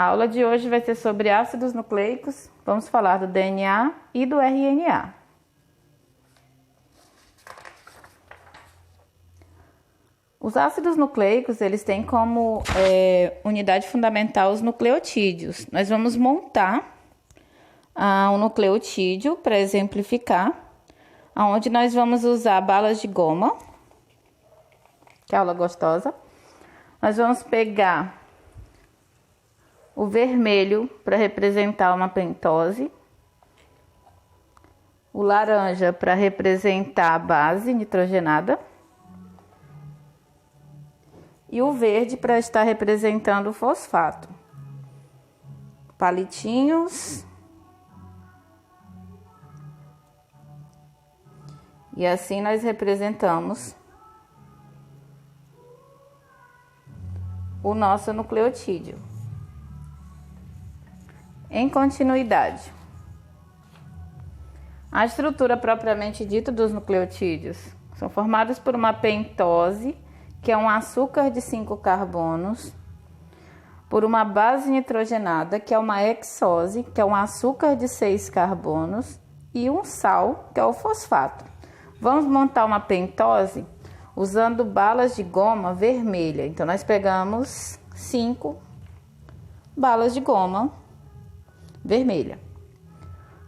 A aula de hoje vai ser sobre ácidos nucleicos. Vamos falar do DNA e do RNA. Os ácidos nucleicos, eles têm como unidade fundamental os nucleotídeos. Nós vamos montar um nucleotídeo para exemplificar, onde nós vamos usar balas de goma. Que aula gostosa. Nós vamos pegar o vermelho para representar uma pentose, o laranja para representar a base nitrogenada e o verde para estar representando o fosfato. Palitinhos. E assim nós representamos o nosso nucleotídeo. Em continuidade, a estrutura propriamente dita dos nucleotídeos são formados por uma pentose, que é um açúcar de 5 carbonos, por uma base nitrogenada, que é uma hexose, que é um açúcar de 6 carbonos, e um sal, que é o fosfato. Vamos montar uma pentose usando balas de goma vermelha. Então, nós pegamos 5 balas de goma vermelha.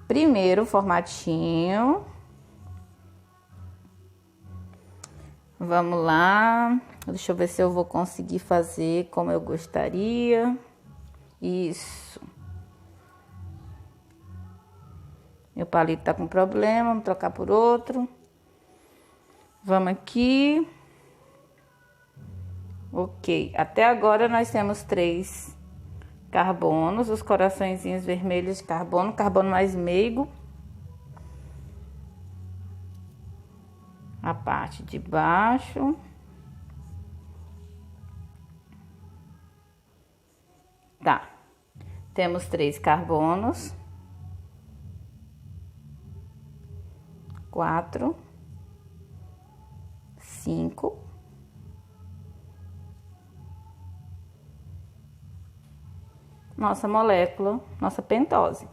Primeiro formatinho. Vamos lá. Deixa eu ver se eu vou conseguir fazer como eu gostaria. Isso. Meu palito tá com problema, vamos trocar por outro. Vamos aqui. Ok. Até agora nós temos 3 carbonos, os coraçõezinhos vermelhos de carbono, carbono mais meigo. A parte de baixo. Tá. Temos 3 carbonos. 4. 5. Nossa molécula, nossa pentose.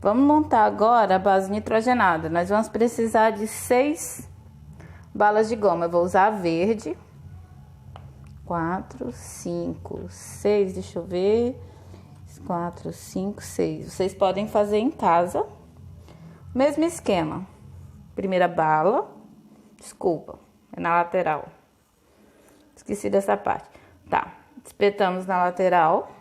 Vamos montar agora a base nitrogenada. Nós vamos precisar de 6 balas de goma. Eu vou usar a verde. 4, 5, 6, deixa eu ver. 4, 5, 6. Vocês podem fazer em casa. Mesmo esquema. Primeira bala. Desculpa, é na lateral. Esqueci dessa parte. Tá. Espetamos na lateral.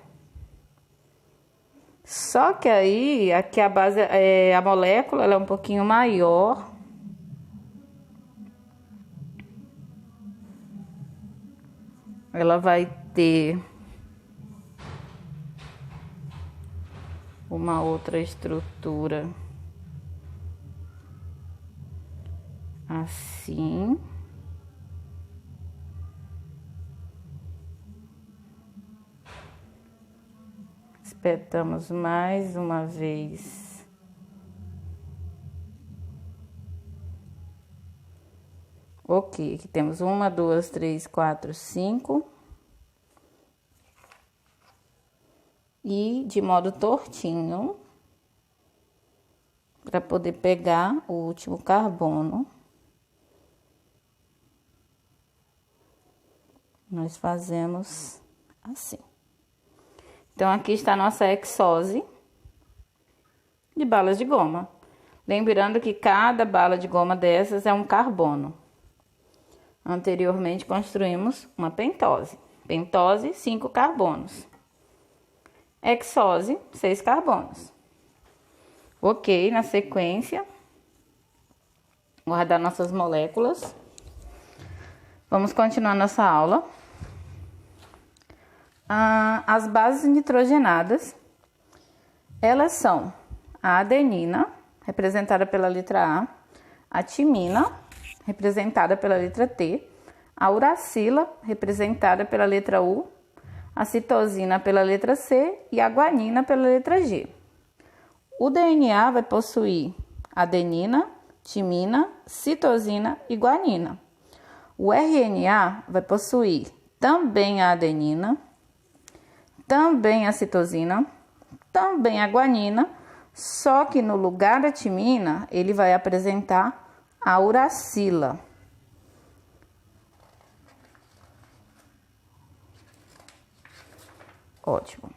Só que aí, aqui a base, a molécula, ela é um pouquinho maior. Ela vai ter uma outra estrutura. Assim. Espetamos mais uma vez. Ok, aqui temos 1, 2, 3, 4, 5. E de modo tortinho, para poder pegar o último carbono, nós fazemos assim. Então, aqui está a nossa hexose de balas de goma. Lembrando que cada bala de goma dessas é um carbono. Anteriormente, construímos uma pentose. Pentose, 5 carbonos. Hexose, 6 carbonos. Ok, na sequência, guardar nossas moléculas. Vamos continuar nossa aula. As bases nitrogenadas, elas são a adenina, representada pela letra A timina, representada pela letra T, a uracila, representada pela letra U, a citosina pela letra C e a guanina pela letra G. O DNA vai possuir adenina, timina, citosina e guanina. O RNA vai possuir também a adenina, também a citosina, também a guanina, só que no lugar da timina, ele vai apresentar a uracila. Ótimo.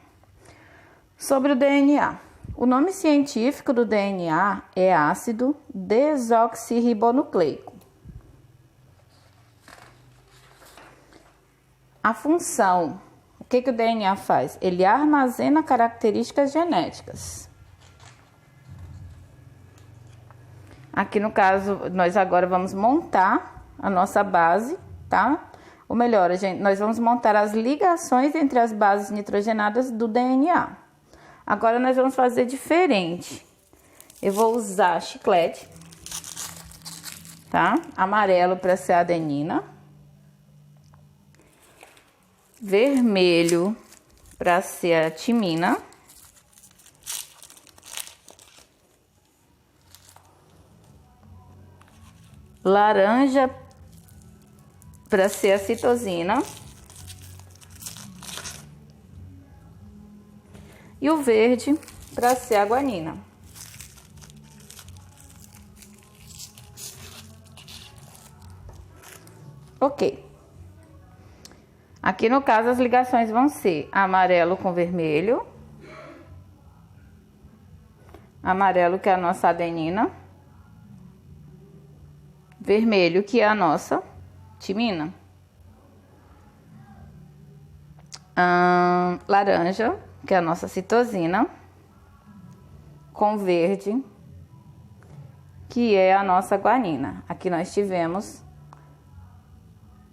Sobre o DNA. O nome científico do DNA é ácido desoxirribonucleico. A função, o que o DNA faz? Ele armazena características genéticas. Aqui no caso, nós agora vamos montar a nossa base, tá? Ou melhor, nós vamos montar as ligações entre as bases nitrogenadas do DNA. Agora nós vamos fazer diferente. Eu vou usar chiclete, tá? Amarelo para ser a adenina. Vermelho para ser a timina. Laranja para ser a citosina. E o verde para ser a guanina. Ok. Aqui no caso as ligações vão ser amarelo com vermelho. Amarelo que é a nossa adenina. Vermelho que é a nossa timina. Laranja que é a nossa citosina, com verde, que é a nossa guanina. Aqui nós tivemos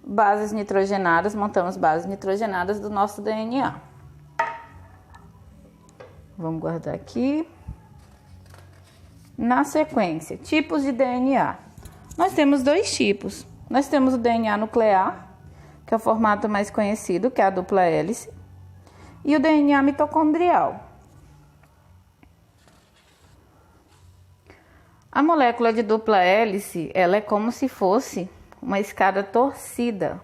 bases nitrogenadas, montamos bases nitrogenadas do nosso DNA. Vamos guardar aqui. Na sequência, tipos de DNA. Nós temos dois tipos. Nós temos o DNA nuclear, que é o formato mais conhecido, que é a dupla hélice. E o DNA mitocondrial. A molécula de dupla hélice, ela é como se fosse uma escada torcida.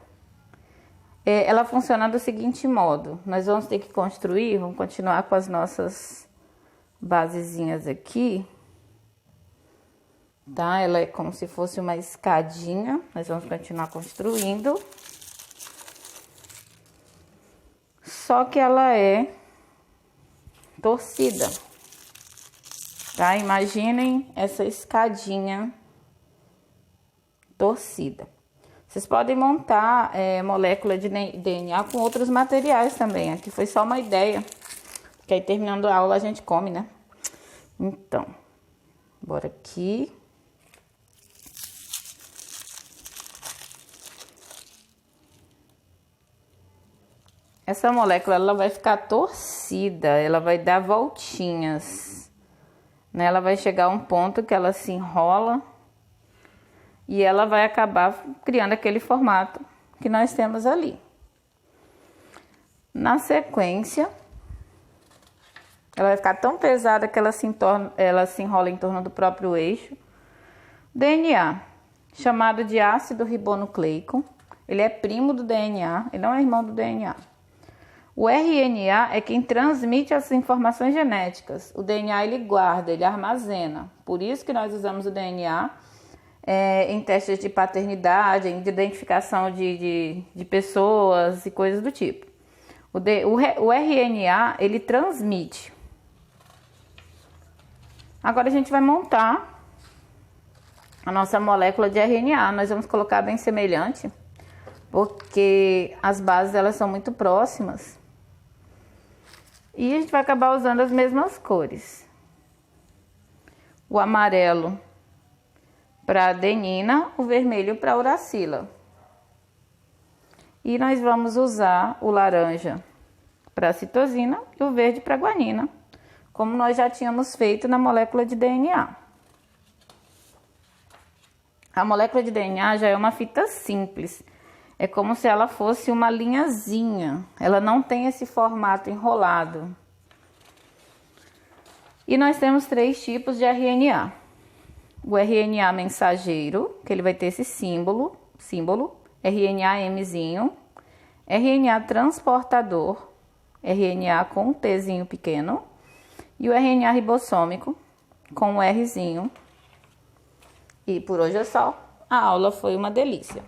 Ela funciona do seguinte modo. Nós vamos ter que construir, vamos continuar com as nossas basezinhas aqui. Tá? Ela é como se fosse uma escadinha. Nós vamos continuar construindo. Só que ela é torcida, tá? Imaginem essa escadinha torcida. Vocês podem montar molécula de DNA com outros materiais também. Aqui foi só uma ideia, porque aí terminando a aula a gente come, né? Então, bora aqui. Essa molécula ela vai ficar torcida, ela vai dar voltinhas, né? Ela vai chegar a um ponto que ela se enrola e ela vai acabar criando aquele formato que nós temos ali. Na sequência, ela vai ficar tão pesada que ela se enrola em torno do próprio eixo. DNA, chamado de ácido ribonucleico, ele é primo do DNA, ele não é irmão do DNA. O RNA é quem transmite as informações genéticas. O DNA ele guarda, ele armazena. Por isso que nós usamos o DNA em testes de paternidade, em identificação de pessoas e coisas do tipo. O RNA ele transmite. Agora a gente vai montar a nossa molécula de RNA. Nós vamos colocar bem semelhante, porque as bases elas são muito próximas. E a gente vai acabar usando as mesmas cores. O amarelo para adenina, o vermelho para uracila. E nós vamos usar o laranja para citosina e o verde para guanina, como nós já tínhamos feito na molécula de DNA. A molécula de DNA já é uma fita simples. É como se ela fosse uma linhazinha. Ela não tem esse formato enrolado. E nós temos 3 tipos de RNA. O RNA mensageiro, que ele vai ter esse símbolo, RNA Mzinho. RNA transportador, RNA com um Tzinho pequeno, e o RNA ribossômico com um Rzinho. E por hoje é só. A aula foi uma delícia.